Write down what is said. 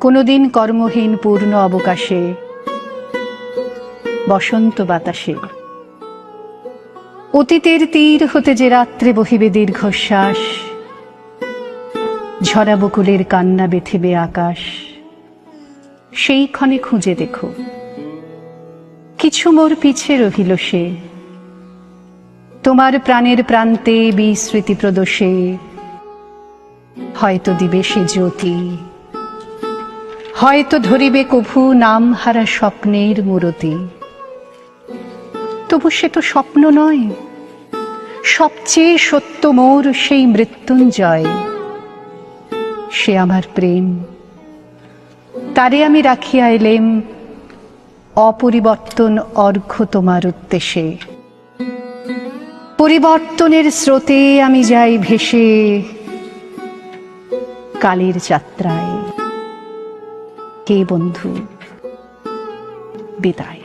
কোনোদিন কর্মহীন পূর্ণ অবকাশে, বসন্ত বাতাসে অতীতের তীর হতে যে রাত্রে বহিবে দীর্ঘশ্বাস, ঝরা বকুলের কান্না বেথিবে আকাশ, সেই ক্ষণে খুঁজে দেখো কিছু মোর পিছে রহিল সে, তোমার প্রাণের প্রান্তে বিস্মৃতি প্রদোষে হয়তো দিবে সে জ্যোতি, হয়তো ধরিবে কভু নাম হারা স্বপ্নের মূরতি। তবু সে তো স্বপ্ন নয়, সবচেয়ে সত্য মোর সেই মৃত্যুঞ্জয়, সে আমার প্রেম, তারে আমি রাখিয়া এলেম অপরিবর্তন অর্ঘ্য তোমার উদ্দেশ্যে। পরিবর্তনের স্রোতে আমি যাই ভেসে কালের যাত্রায়। হে বন্ধু, বিদায়।